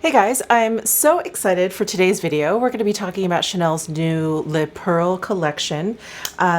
Hey guys, I'm so excited for today's video. We're going to be talking about Chanel's new Le Pearl collection.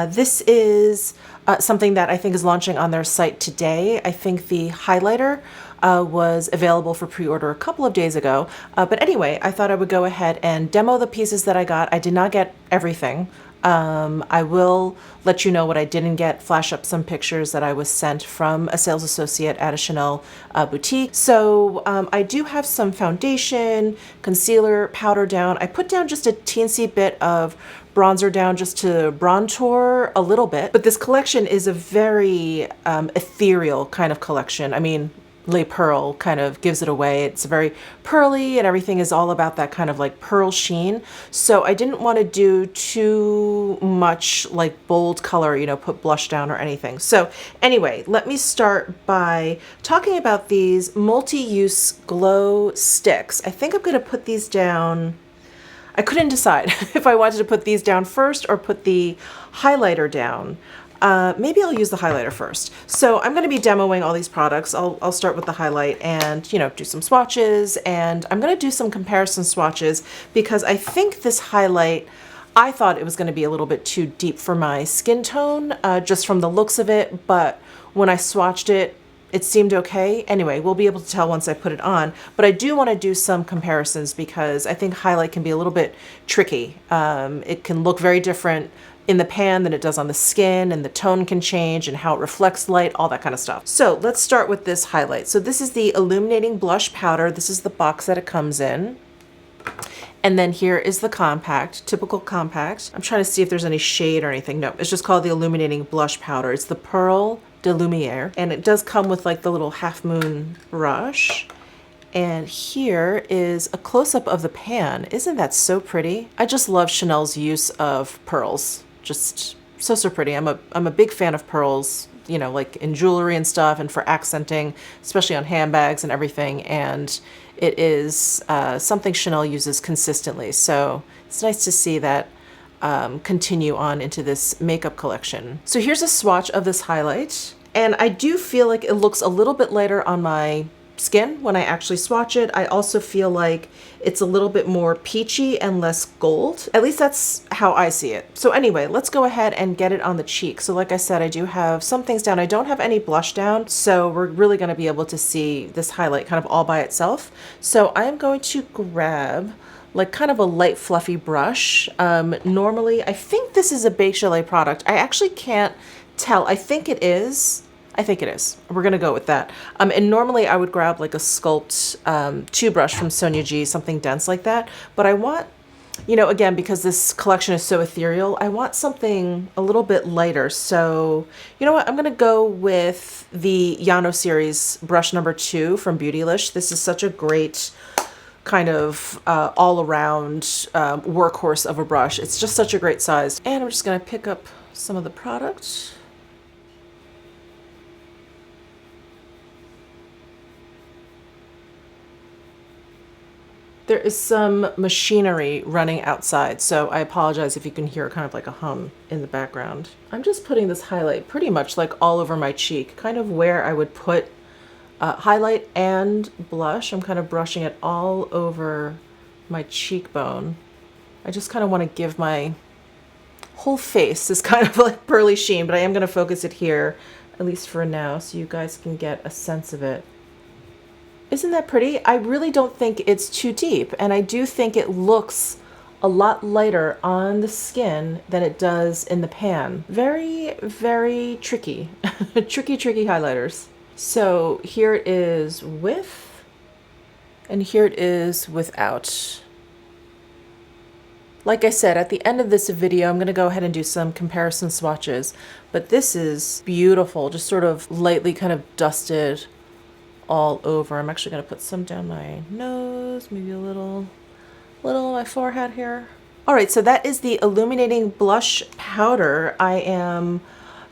This is something that I think is launching on their site today. I think the highlighter was available for pre-order a couple of days ago. But anyway, I thought I would go ahead and demo the pieces that I got. I did not get everything. I will let you know what I didn't get, flash up some pictures that I was sent from a sales associate at a Chanel boutique. So I do have some foundation, concealer, powder down. I put down just a teensy bit of bronzer down just to bronzer a little bit. But this collection is a very ethereal kind of collection. I mean, Le Pearl kind of gives it away. It's very pearly and everything is all about that kind of like pearl sheen. So I didn't want to do too much like bold color, you know, put blush down or anything. So anyway, let me start by talking about these multi-use glow sticks. I think I'm going to put these down. I couldn't decide if I wanted to put these down first or put the highlighter down. Maybe I'll use the highlighter first. So I'm going to be demoing all these products. I'll start with the highlight and, you know, do some swatches, and I'm going to do some comparison swatches because I think this highlight, I thought it was going to be a little bit too deep for my skin tone, just from the looks of it. But when I swatched it, it seemed okay. Anyway, we'll be able to tell once I put it on, but I do want to do some comparisons because I think highlight can be a little bit tricky. It can look very different in the pan than it does on the skin, and the tone can change and how it reflects light, all that kind of stuff. So let's start with this highlight. So this is the illuminating blush powder. This is the box that it comes in. And then here is the compact, typical compact. I'm trying to see if there's any shade or anything. No, it's just called the illuminating blush powder. It's the Pearl de Lumiere, and it does come with like the little half moon brush. And here is a close-up of the pan. Isn't that so pretty? I just love Chanel's use of pearls. Just so pretty. I'm a big fan of pearls, you know, like in jewelry and stuff, and for accenting, especially on handbags and everything. And it is something Chanel uses consistently. So it's nice to see that continue on into this makeup collection. So here's a swatch of this highlight. And I do feel like it looks a little bit lighter on my skin when I actually swatch it. I also feel like it's a little bit more peachy and less gold. At least that's how I see it. So anyway, let's go ahead and get it on the cheek. So like I said, I do have some things down. I don't have any blush down, so we're really going to be able to see this highlight kind of all by itself. So I'm going to grab like kind of a light fluffy brush. Normally, I think this is a Beige Chalet product. I actually can't tell. I think it is. We're gonna go with that. And normally I would grab like a Sculpt 2 brush from Sonia G, something dense like that. But I want, you know, again, because this collection is so ethereal, I want something a little bit lighter. So, you know what? I'm gonna go with the Yano series brush number 2 from Beautylish. This is such a great kind of all-around workhorse of a brush. It's just such a great size. And I'm just gonna pick up some of the product. There is some machinery running outside, so I apologize if you can hear kind of like a hum in the background. I'm just putting this highlight pretty much like all over my cheek, kind of where I would put highlight and blush. I'm kind of brushing it all over my cheekbone. I just kind of want to give my whole face this kind of like pearly sheen, but I am going to focus it here, at least for now, so you guys can get a sense of it. Isn't that pretty? I really don't think it's too deep, and I do think it looks a lot lighter on the skin than it does in the pan. Very, very tricky. tricky highlighters. So here it is with, and here it is without. Like I said, at the end of this video, I'm going to go ahead and do some comparison swatches, but this is beautiful, just sort of lightly kind of dusted all over. I'm actually going to put some down my nose, maybe a little on my forehead here. All right, so that is the illuminating blush powder. I am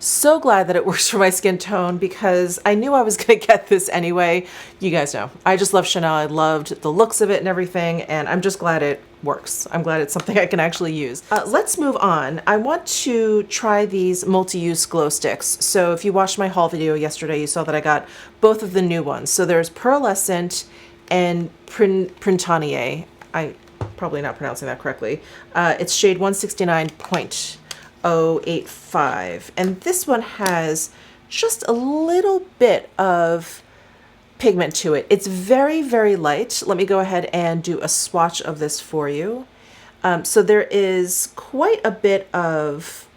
so glad that it works for my skin tone because I knew I was going to get this anyway. You guys know, I just love Chanel. I loved the looks of it and everything, and I'm just glad it works. I'm glad it's something I can actually use. Let's move on. I want to try these multi-use glow sticks. So if you watched my haul video yesterday, you saw that I got both of the new ones. So there's pearlescent and Printanier. I probably not pronouncing that correctly. It's shade 169.085. And this one has just a little bit of pigment to it. It's very, very light. Let me go ahead and do a swatch of this for you. So there is quite a bit of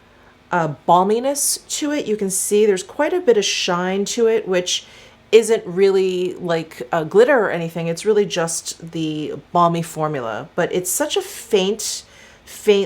balminess to it. You can see there's quite a bit of shine to it, which isn't really like a glitter or anything. It's really just the balmy formula, but it's such a faint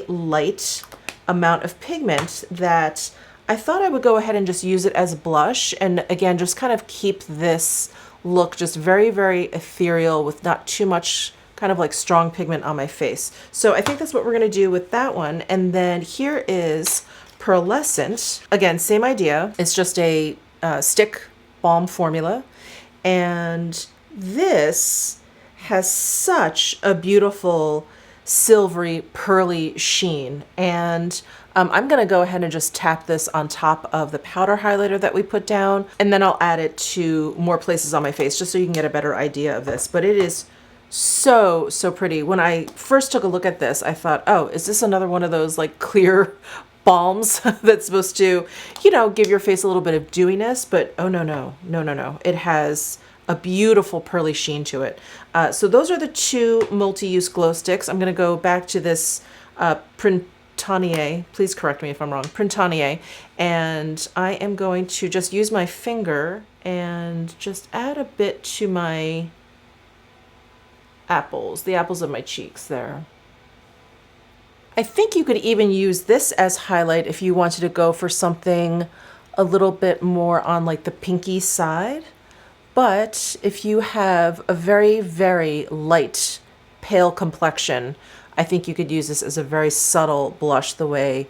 light amount of pigment that I thought I would go ahead and just use it as a blush. And again, just kind of keep this look just very, very ethereal with not too much kind of like strong pigment on my face. So I think that's what we're gonna do with that one. And then here is Pearlescent. Again, same idea. It's just a stick balm formula. And this has such a beautiful silvery, pearly sheen. And I'm gonna go ahead and just tap this on top of the powder highlighter that we put down, and then I'll add it to more places on my face just so you can get a better idea of this. But it is so, so pretty. When I first took a look at this, I thought, oh, is this another one of those like clear balms that's supposed to, you know, give your face a little bit of dewiness? But oh no, no, no, no, no. It has a beautiful pearly sheen to it. So those are the two multi-use glow sticks. I'm gonna go back to this Printanier, please correct me if I'm wrong, Printanier, and I am going to just use my finger and just add a bit to my apples, the apples of my cheeks there. I think you could even use this as highlight if you wanted to go for something a little bit more on like the pinky side. But if you have a very, very light, pale complexion, I think you could use this as a very subtle blush the way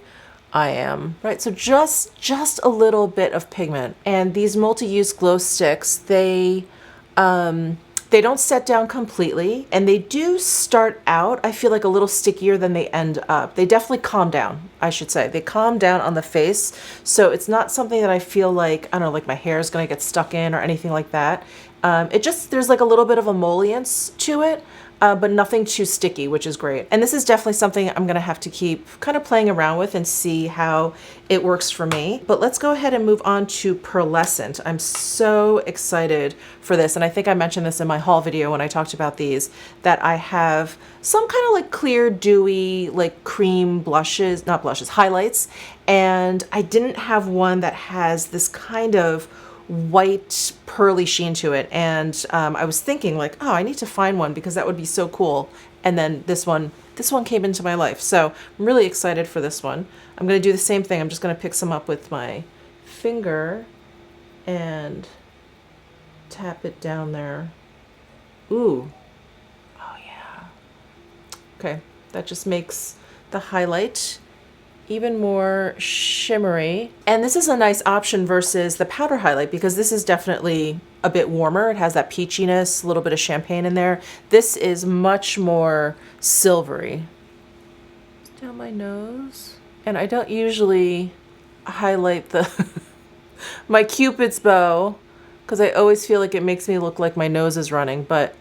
I am, right? So just a little bit of pigment. And these multi-use glow sticks, they don't set down completely, and they do start out, I feel like, a little stickier than they end up. They definitely calm down, I should say. They calm down on the face, so it's not something that I feel like, I don't know, like my hair is gonna get stuck in or anything like that. There's like a little bit of emollients to it, but nothing too sticky, which is great. And this is definitely something I'm gonna have to keep kind of playing around with and see how it works for me. But let's go ahead and move on to Pearlescent. I'm so excited for this. And I think I mentioned this in my haul video when I talked about these, that I have some kind of like clear, dewy, like cream blushes, not blushes, highlights. And I didn't have one that has this kind of white pearly sheen to it, and I was thinking like, oh, I need to find one because that would be so cool. And then this one came into my life, so I'm really excited for this one. I'm gonna do the same thing. I'm just gonna pick some up with my finger and tap it down there. Ooh, oh yeah. Okay, that just makes the highlight even more shimmery. And this is a nice option versus the powder highlight because this is definitely a bit warmer. It has that peachiness, a little bit of champagne in there. This is much more silvery. Down my nose. And I don't usually highlight the my Cupid's bow because I always feel like it makes me look like my nose is running, but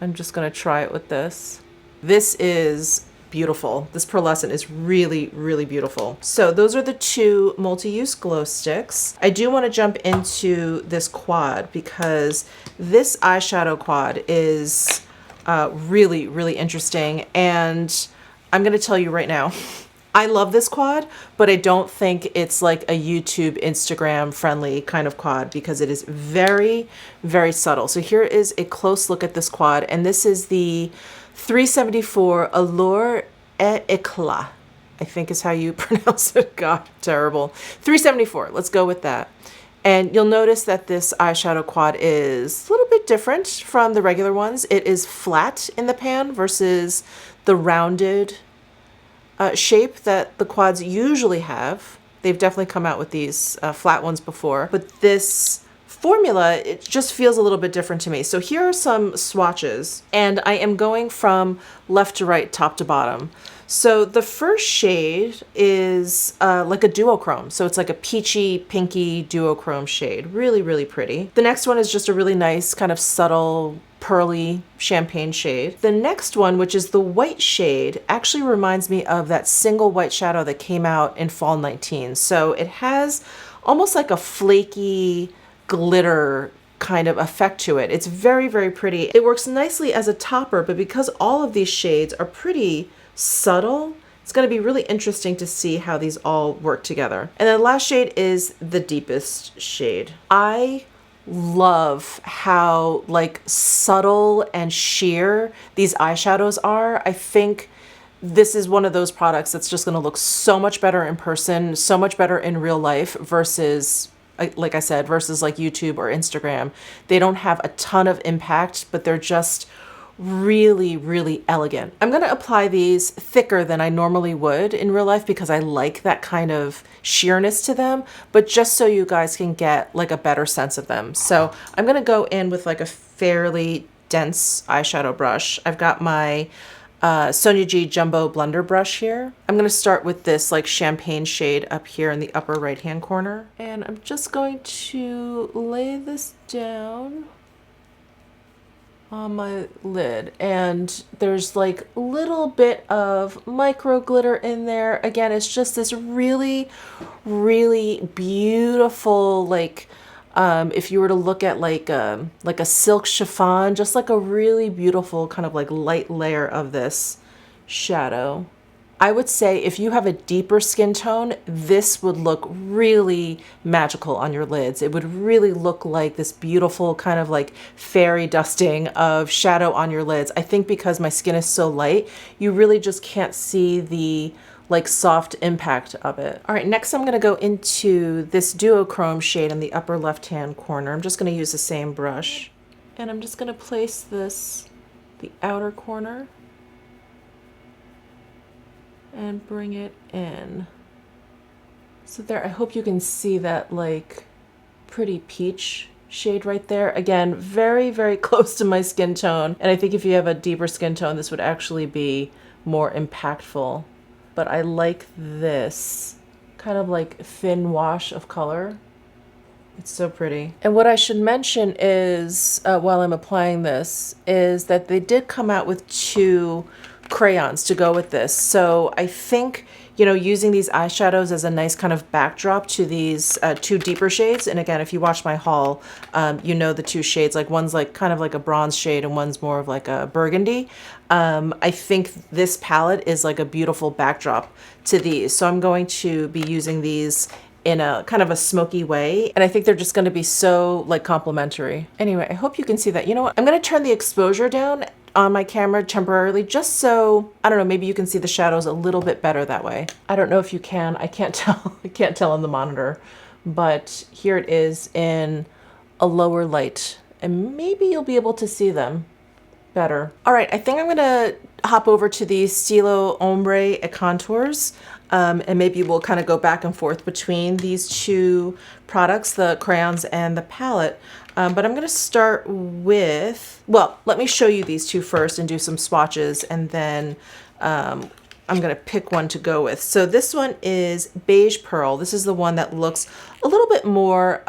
I'm just gonna try it with this. This is beautiful. This Pearlescent is really, really beautiful. So those are the two multi-use glow sticks. I do want to jump into this quad because this eyeshadow quad is really, really interesting. And I'm going to tell you right now, I love this quad, but I don't think it's like a YouTube, Instagram friendly kind of quad because it is very, very subtle. So here is a close look at this quad, and this is the 374 Allure et Eclat, I think is how you pronounce it. God, terrible. 374, let's go with that. And you'll notice that this eyeshadow quad is a little bit different from the regular ones. It is flat in the pan versus the rounded shape that the quads usually have. They've definitely come out with these flat ones before, but this formula, it just feels a little bit different to me. So here are some swatches, and I am going from left to right, top to bottom. So the first shade is like a duochrome. So it's like a peachy, pinky duochrome shade. Really, really pretty. The next one is just a really nice kind of subtle pearly champagne shade. The next one, which is the white shade, actually reminds me of that single white shadow that came out in fall 19. So it has almost like a flaky glitter kind of effect to it. It's very, very pretty. It works nicely as a topper, but because all of these shades are pretty subtle, it's going to be really interesting to see how these all work together. And then the last shade is the deepest shade. I love how like subtle and sheer these eyeshadows are. I think this is one of those products that's just going to look so much better in person, so much better in real life versus, like I said, versus like YouTube or Instagram. They don't have a ton of impact, but they're just really, really elegant. I'm going to apply these thicker than I normally would in real life because I like that kind of sheerness to them, but just so you guys can get like a better sense of them. So I'm going to go in with like a fairly dense eyeshadow brush. I've got my Sonia G Jumbo Blender brush here. I'm going to start with this like champagne shade up here in the upper right hand corner. And I'm just going to lay this down on my lid, and there's like a little bit of micro glitter in there. Again, it's just this really, really beautiful, like if you were to look at like a silk chiffon, just like a really beautiful kind of like light layer of this shadow. I would say if you have a deeper skin tone, this would look really magical on your lids. It would really look like this beautiful kind of like fairy dusting of shadow on your lids. I think because my skin is so light, you really just can't see the like soft impact of it. All right, next I'm going to go into this duochrome shade in the upper left-hand corner. I'm just going to use the same brush, and I'm just going to place this the outer corner and bring it in. So there, I hope you can see that like pretty peach shade right there. Again, very, very close to my skin tone. And I think if you have a deeper skin tone, this would actually be more impactful. But I like this kind of like thin wash of color. It's so pretty. And what I should mention is, while I'm applying this, is that they did come out with 2 crayons to go with this. So I think, you know, using these eyeshadows as a nice kind of backdrop to these 2 deeper shades. And again, if you watch my haul, you know the 2 shades, like one's like kind of like a bronze shade and one's more of like a burgundy. I think this palette is like a beautiful backdrop to these. So I'm going to be using these in a kind of a smoky way. And I think they're just going to be so like complementary. Anyway, I hope you can see that. You know what? I'm going to turn the exposure down on my camera temporarily, just so, I don't know, maybe you can see the shadows a little bit better that way. I don't know if you can, I can't tell, I can't tell on the monitor, but here it is in a lower light, and maybe you'll be able to see them better. All right, I think I'm gonna hop over to the Stylo Ombre contours, and maybe we'll kind of go back and forth between these 2 products, the crayons and the palette. But I'm going to start with, well, let me show you these 2 first and do some swatches, and then I'm going to pick one to go with. So this one is Beige Pearl. This is the one that looks a little bit more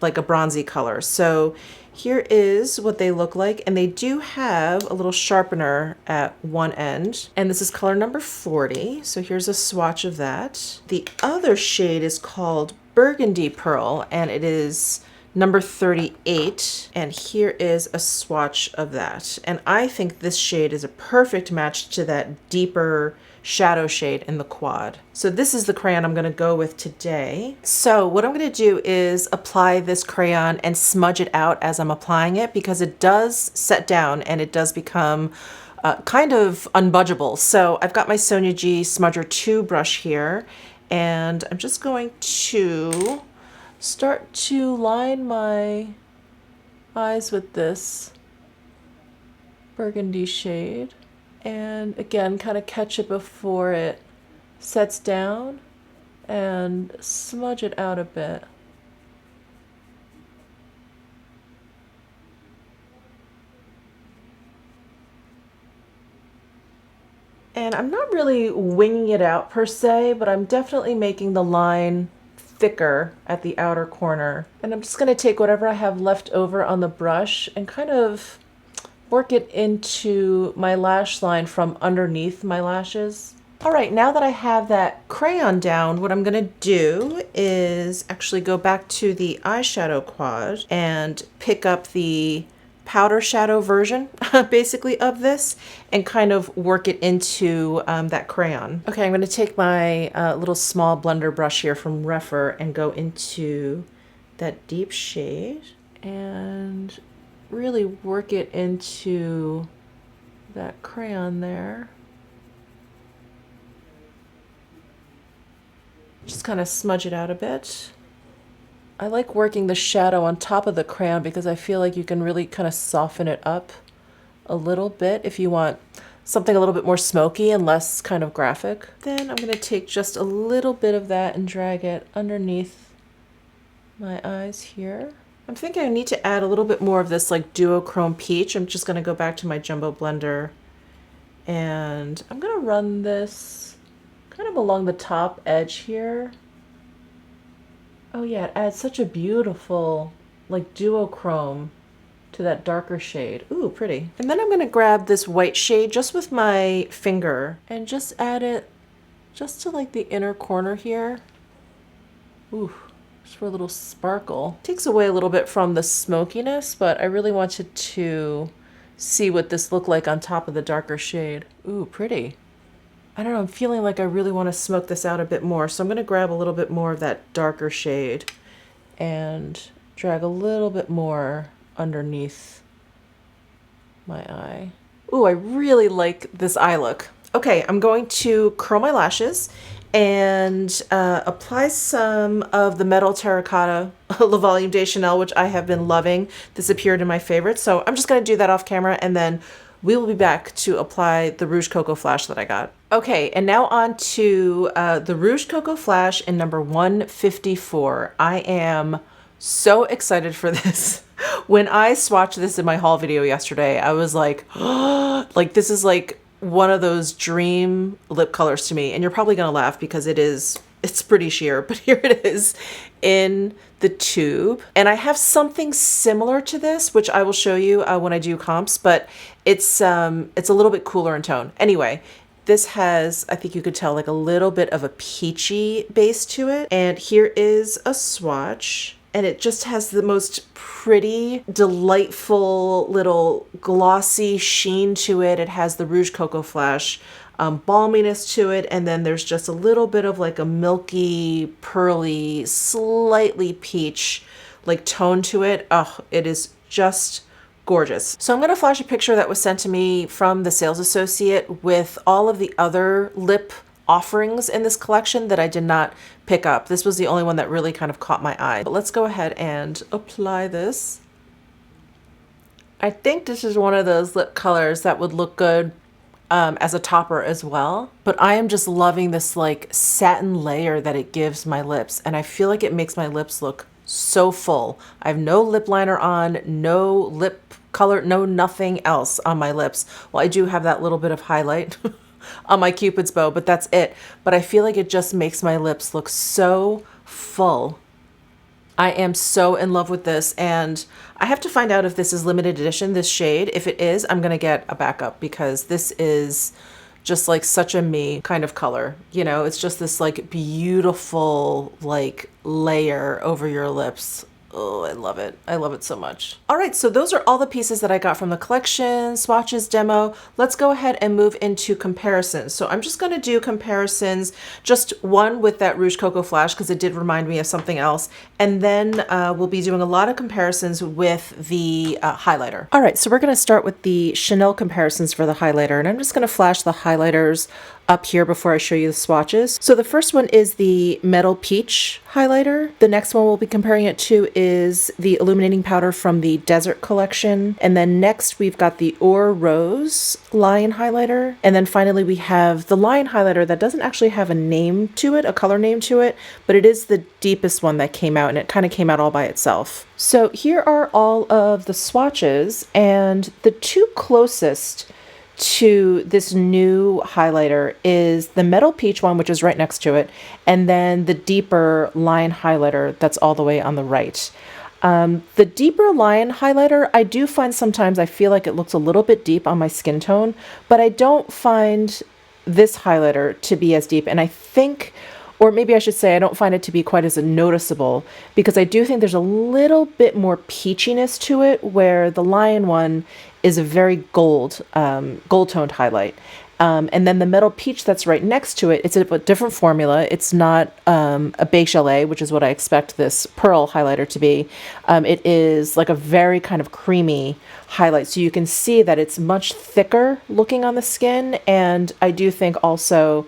like a bronzy color. So here is what they look like, and they do have a little sharpener at one end, and this is color number 40. So here's a swatch of that. The other shade is called Burgundy Pearl, and it is number 38, and here is a swatch of that. And I think this shade is a perfect match to that deeper shadow shade in the quad. So this is the crayon I'm going to go with today. So what I'm going to do is apply this crayon and smudge it out as I'm applying it, because it does set down and it does become kind of unbudgeable. So I've got my Sonia G Smudger 2 brush here, and I'm just going to start to line my eyes with this burgundy shade, and again kind of catch it before it sets down and smudge it out a bit. And I'm not really winging it out per se, but I'm definitely making the line thicker at the outer corner. And I'm just going to take whatever I have left over on the brush and kind of work it into my lash line from underneath my lashes. All right, now that I have that crayon down, what I'm gonna do is actually go back to the eyeshadow quad and pick up the powder shadow version, basically, of this and kind of work it into that crayon. Okay, I'm gonna take my little small blender brush here from Refer and go into that deep shade and really work it into that crayon there. Just kind of smudge it out a bit. I like working the shadow on top of the crayon because I feel like you can really kind of soften it up a little bit if you want something a little bit more smoky and less kind of graphic. Then I'm going to take just a little bit of that and drag it underneath my eyes here. I'm thinking I need to add a little bit more of this like duochrome peach. I'm just going to go back to my jumbo blender and I'm going to run this kind of along the top edge here. Oh yeah, it adds such a beautiful like duochrome to that darker shade. Ooh, pretty. And then I'm gonna grab this white shade just with my finger and just add it just to like the inner corner here. Ooh, just for a little sparkle. Takes away a little bit from the smokiness, but I really wanted to see what this looked like on top of the darker shade. Ooh, pretty. I don't know, I'm feeling like I really want to smoke this out a bit more. So I'm going to grab a little bit more of that darker shade and drag a little bit more underneath my eye. Ooh, I really like this eye look. Okay, I'm going to curl my lashes and apply some of the Metal Terracotta Le Volume de Chanel, which I have been loving. This appeared in my favorites. So I'm just going to do that off camera and then we will be back to apply the Rouge Coco Flash that I got. Okay, and now on to the Rouge Coco Flash in number 154. I am so excited for this. When I swatched this in my haul video yesterday, I was like, oh, like this is like one of those dream lip colors to me. And you're probably gonna laugh because it's pretty sheer, but here it is in the tube. And I have something similar to this, which I will show you when I do comps, but it's a little bit cooler in tone. Anyway, this has, I think you could tell, like a little bit of a peachy base to it. And here is a swatch. And it just has the most pretty, delightful little glossy sheen to it. It has the Rouge Coco Flash balminess to it, and then there's just a little bit of like a milky, pearly, slightly peach like tone to it. Oh, it is just gorgeous. So I'm going to flash a picture that was sent to me from the sales associate with all of the other lip offerings in this collection that I did not pick up. This was the only one that really kind of caught my eye. But let's go ahead and apply this. I think this is one of those lip colors that would look good as a topper as well. But I am just loving this like satin layer that it gives my lips. And I feel like it makes my lips look so full. I have no lip liner on, no lip color, no nothing else on my lips. Well, I do have that little bit of highlight on my Cupid's bow, but that's it. But I feel like it just makes my lips look so full. I am so in love with this, and I have to find out if this is limited edition, this shade. If it is, I'm gonna get a backup because this is just like such a me kind of color. You know, it's just this like beautiful like layer over your lips. Oh, I love it. I love it so much. All right, so those are all the pieces that I got from the collection, swatches, demo. Let's go ahead and move into comparisons. So I'm just gonna do comparisons, just one with that Rouge Coco Flash because it did remind me of something else. And then we'll be doing a lot of comparisons with the highlighter. All right, so we're gonna start with the Chanel comparisons for the highlighter. And I'm just gonna flash the highlighters up here before I show you the swatches. So the first one is the Metal Peach highlighter. The next one we'll be comparing it to is the illuminating powder from the Desert collection. And then next we've got the Or Rose line highlighter. And then finally we have the line highlighter that doesn't actually have a name to it, a color name to it, but it is the deepest one that came out and it kind of came out all by itself. So here are all of the swatches, and the two closest to this new highlighter is the Metal Peach one, which is right next to it, and then the deeper line highlighter that's all the way on the right. The deeper line highlighter, I do find sometimes I feel like it looks a little bit deep on my skin tone, but I don't find this highlighter to be as deep. And I think, or maybe I should say, I don't find it to be quite as noticeable because I do think there's a little bit more peachiness to it, where the Lion one is a very gold toned highlight. And then the Metal Peach that's right next to it, it's a different formula. It's not a beige chalet, which is what I expect this pearl highlighter to be. It is like a very kind of creamy highlight. So you can see that it's much thicker looking on the skin. And I do think also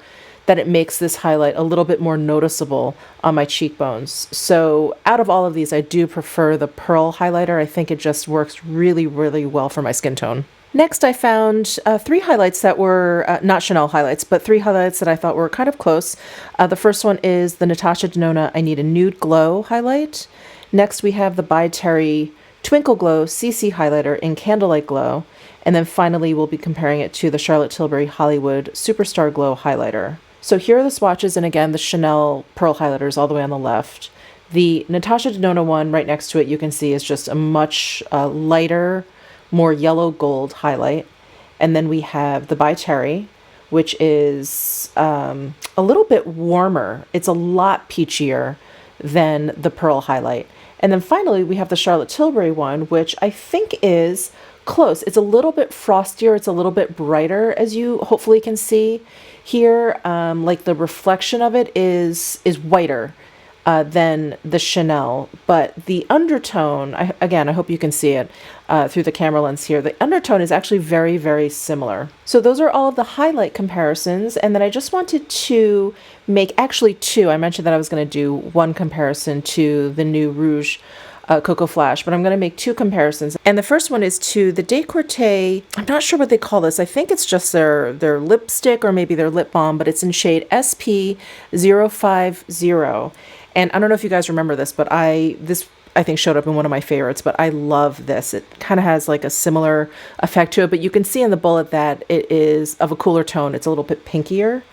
that it makes this highlight a little bit more noticeable on my cheekbones. So out of all of these, I do prefer the pearl highlighter. I think it just works really, really well for my skin tone. Next, I found 3 highlights that were not Chanel highlights, but 3 highlights that I thought were kind of close. The first one is the Natasha Denona I Need a Nude Glow highlight. Next, we have the By Terry Twinkle Glow CC highlighter in Candlelight Glow. And then finally, we'll be comparing it to the Charlotte Tilbury Hollywood Superstar Glow highlighter. So here are the swatches, and again, the Chanel pearl highlighters all the way on the left. The Natasha Denona one right next to it, you can see, is just a much lighter, more yellow gold highlight. And then we have the By Terry, which is a little bit warmer. It's a lot peachier than the pearl highlight. And then finally, we have the Charlotte Tilbury one, which I think is close. It's a little bit frostier. It's a little bit brighter, as you hopefully can see here. Like the reflection of it is whiter than the Chanel, but the undertone, again, I hope you can see it through the camera lens here. The undertone is actually very, very similar. So those are all of the highlight comparisons. And then I just wanted to make actually 2. I mentioned that I was going to do one comparison to the new Rouge Coco Flash, but I'm going to make 2 comparisons. And the first one is to the Décolleté. I'm not sure what they call this. I think it's just their lipstick or maybe their lip balm, but it's in shade SP050. And I don't know if you guys remember this, but this I think showed up in one of my favorites, but I love this. It kind of has like a similar effect to it, but you can see in the bullet that it is of a cooler tone. It's a little bit pinkier.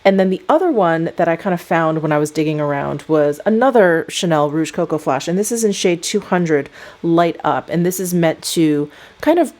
And then the other one that I kind of found when I was digging around was another Chanel Rouge Coco Flash. And this is in shade 200 Light Up. And this is meant to kind of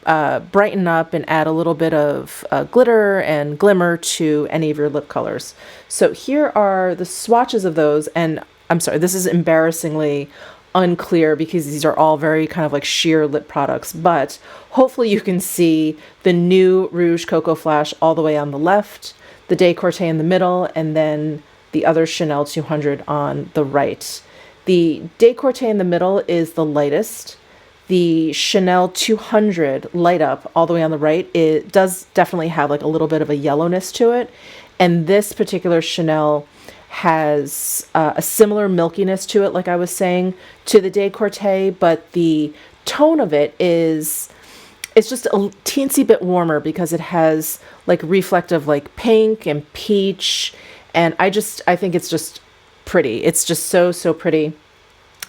brighten up and add a little bit of glitter and glimmer to any of your lip colors. So here are the swatches of those. And I'm sorry, this is embarrassingly unclear because these are all very kind of like sheer lip products. But hopefully you can see the new Rouge Coco Flash all the way on the left, the Décolleté in the middle, and then the other Chanel 200 on the right. The Décolleté in the middle is the lightest. The Chanel 200 Light Up all the way on the right, it does definitely have like a little bit of a yellowness to it. And this particular Chanel has a similar milkiness to it, like I was saying, to the Décolleté, but the tone of it is... it's just a teensy bit warmer because it has like reflective like pink and peach. And I think it's just pretty. It's just so, so pretty.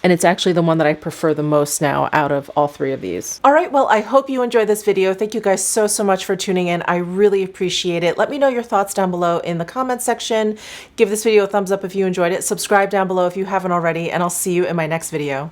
And it's actually the one that I prefer the most now out of all 3 of these. All right, well, I hope you enjoyed this video. Thank you guys so, so much for tuning in. I really appreciate it. Let me know your thoughts down below in the comment section. Give this video a thumbs up if you enjoyed it. Subscribe down below if you haven't already, and I'll see you in my next video.